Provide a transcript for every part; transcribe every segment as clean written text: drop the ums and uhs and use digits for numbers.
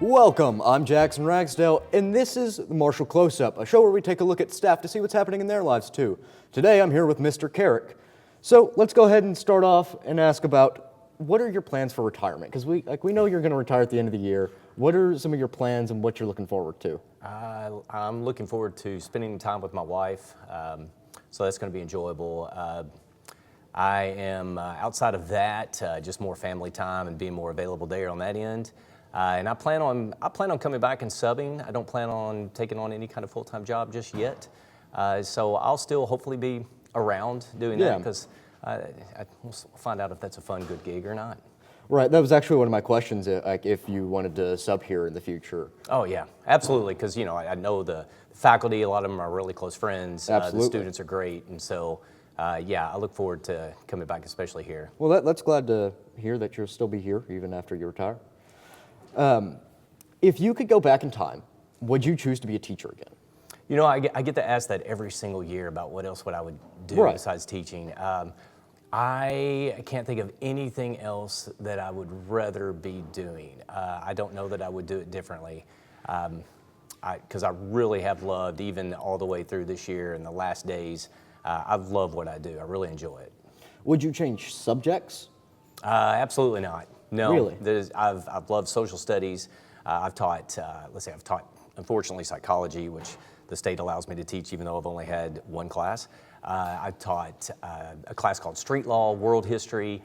Welcome, I'm Jackson Ragsdale, and this is the Marshall Close-Up, a show where we take a look at staff to see what's happening in their lives too. Today I'm here with Mr. Kerrick. So let's go ahead and start off and ask about what are your plans for retirement? Because we know you're going to retire at the end of the year. What are some of your plans and what you're looking forward to? I'm looking forward to spending time with my wife, so that's going to be enjoyable. I am outside of that, just more family time and being more available there on that end. And I plan on coming back and subbing. I don't plan on taking on any kind of full-time job just yet. So I'll still hopefully be around doing that because we'll find out if that's a fun, good gig or not. Right, that was actually one of my questions, like if you wanted to sub here in the future. Oh yeah, absolutely, because I know the faculty, a lot of them are really close friends. Absolutely. The students are great, and so yeah, I look forward to coming back, especially here. Well, that's glad to hear that you'll still be here even after you retire. If you could go back in time, would you choose to be a teacher again? I get to ask that every single year about what else I would do besides teaching. I can't think of anything else that I would rather be doing. I don't know that I would do it differently, because I really have loved, even all the way through this year and the last days, I've loved what I do. I really enjoy it. Would you change subjects? Absolutely not. No. Really? I've loved social studies. I've taught, unfortunately, psychology, which the state allows me to teach even though I've only had one class. I've taught a class called Street Law, World History,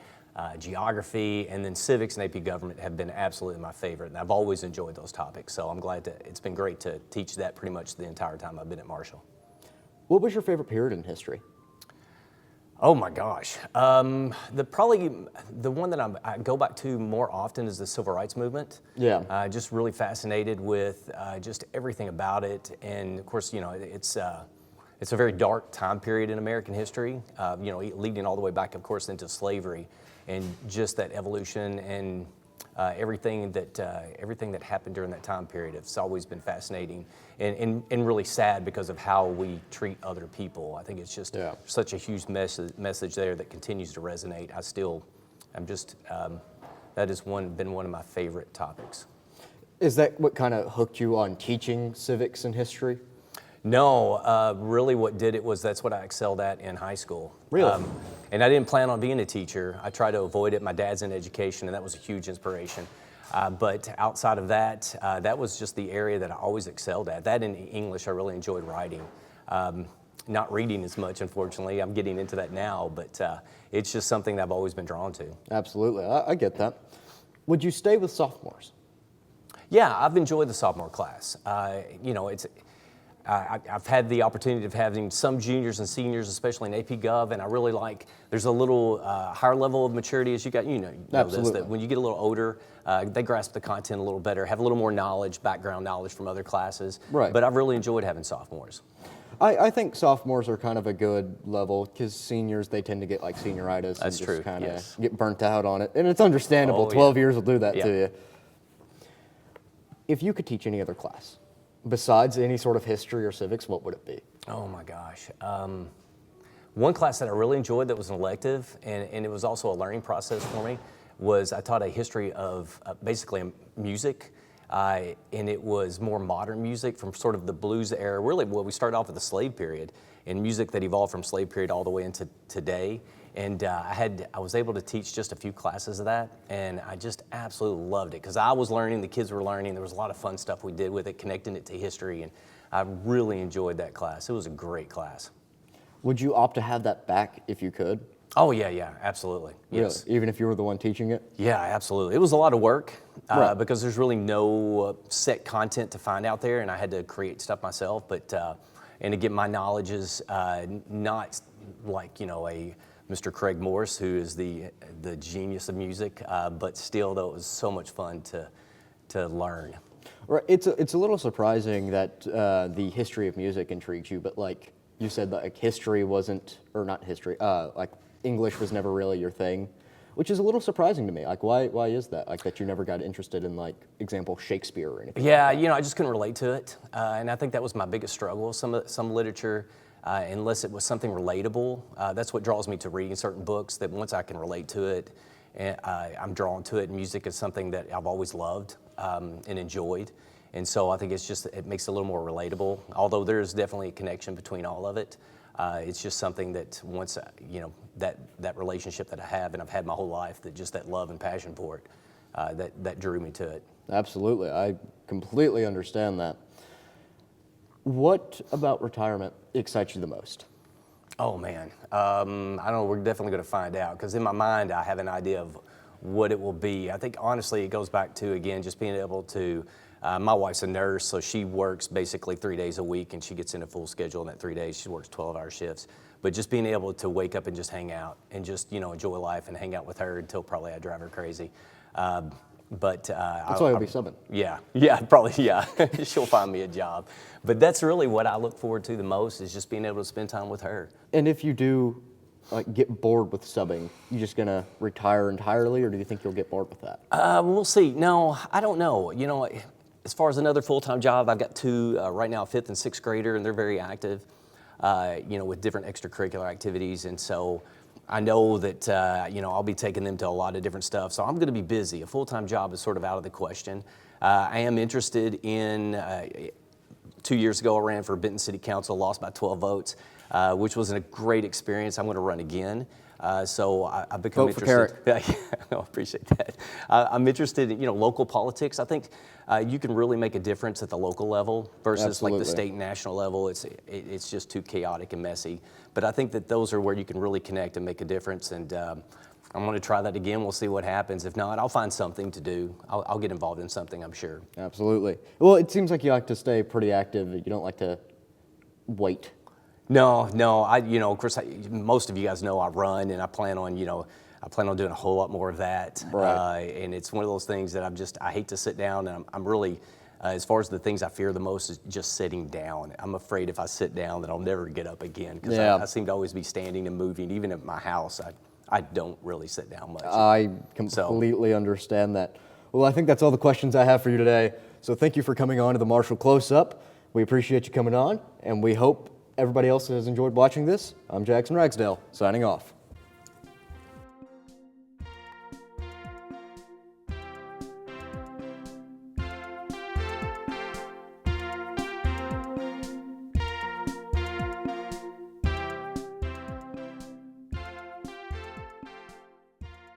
Geography, and then Civics and AP Government have been absolutely my favorite, and I've always enjoyed those topics, so I'm glad it's been great to teach that pretty much the entire time I've been at Marshall. What was your favorite period in history? Oh my gosh. Probably the one that I go back to more often is the Civil Rights Movement. Yeah. Just really fascinated with just everything about it. And of course, it's a very dark time period in American history, leading all the way back, of course, into slavery and just that evolution and everything that happened during that time period. It's always been fascinating and really sad because of how we treat other people. I think it's just such a huge message there that continues to resonate. That has been one of my favorite topics. Is that what kind of hooked you on teaching civics and history? No, really what did it was that's what I excelled at in high school. Really? And I didn't plan on being a teacher. I tried to avoid it. My dad's in education, and that was a huge inspiration. But outside of that, that was just the area that I always excelled at. That and English, I really enjoyed writing. Not reading as much, unfortunately. I'm getting into that now, but it's just something that I've always been drawn to. Absolutely, I get that. Would you stay with sophomores? Yeah, I've enjoyed the sophomore class. I've had the opportunity of having some juniors and seniors, especially in AP Gov, and I really there's a little higher level of maturity as you got, Absolutely. that when you get a little older, they grasp the content a little better, have a little more background knowledge from other classes. Right. But I've really enjoyed having sophomores. I think sophomores are kind of a good level because seniors, they tend to get like senioritis. That's and true, just kind of yes. get burnt out on it. And it's understandable, 12 years will do that to you. If you could teach any other class, besides any sort of history or civics, what would it be? Oh my gosh. One class that I really enjoyed that was an elective, and it was also a learning process for me, was I taught a history of basically music, and it was more modern music from sort of the blues era. Really, we started off with the slave period, and music that evolved from slave period all the way into today. And I was able to teach just a few classes of that, and I just absolutely loved it because I was learning, the kids were learning. There was a lot of fun stuff we did with it, connecting it to history, and I really enjoyed that class. It was a great class. Would you opt to have that back if you could? Oh yeah, absolutely. Yes. Really? Even if you were the one teaching it? Yeah, absolutely. It was a lot of work because there's really no set content to find out there, and I had to create stuff myself. But and again, my knowledge is not like a Mr. Craig Morris, who is the genius of music, but still, though, it was so much fun to learn. Right. It's a little surprising that the history of music intrigues you, but like you said, like history wasn't, or not history, like English was never really your thing, which is a little surprising to me. Like, why is that? Like that you never got interested in, like, example, Shakespeare or anything? Yeah, like I just couldn't relate to it, and I think that was my biggest struggle. Some literature. Unless it was something relatable, that's what draws me to reading certain books, that once I can relate to it, I'm drawn to it. Music is something that I've always loved. and enjoyed. And so I think it makes it a little more relatable, although there is definitely a connection between all of it. It's just something that once, that relationship that I have and I've had my whole life, that love and passion for it, that drew me to it. Absolutely. I completely understand that. What about retirement excites you the most? Oh man, I don't know, we're definitely going to find out, because in my mind I have an idea of what it will be. I think honestly it goes back to, again, just being able to, my wife's a nurse, so she works basically 3 days a week, and she gets in a full schedule in that 3 days. She works 12-hour shifts. But just being able to wake up and just hang out and just, enjoy life and hang out with her until probably I drive her crazy. That's why you'll be subbing. Yeah, probably, yeah. She'll find me a job. But that's really what I look forward to the most, is just being able to spend time with her. And if you do get bored with subbing, you just gonna retire entirely, or do you think you'll get bored with that? We'll see. No, I don't know. As far as another full-time job, I've got two right now, 5th and 6th grader, and they're very active, with different extracurricular activities. And so I know that, I'll be taking them to a lot of different stuff. So I'm going to be busy. A full-time job is sort of out of the question. I am interested in, 2 years ago, I ran for Benton City Council, lost by 12 votes, which was a great experience. I'm going to run again. So I've become Vote for interested. Kerrick. I appreciate that. I'm interested in, local politics. I think you can really make a difference at the local level versus Absolutely. like the state and national level. It's just too chaotic and messy. But I think that those are where you can really connect and make a difference. And I'm going to try that again. We'll see what happens. If not, I'll find something to do. I'll get involved in something, I'm sure. Absolutely. Well, it seems like you like to stay pretty active. You don't like to wait. No. Of course, most of you guys know I run, and I plan on doing a whole lot more of that. Right. And it's one of those things that I hate to sit down, and I'm really, as far as the things I fear the most is just sitting down. I'm afraid if I sit down that I'll never get up again, because I seem to always be standing and moving. Even at my house, I don't really sit down much. I completely understand that. Well, I think that's all the questions I have for you today. So thank you for coming on to the Marshall Close-Up. We appreciate you coming on, and we hope everybody else has enjoyed watching this. I'm Jackson Ragsdale, signing off.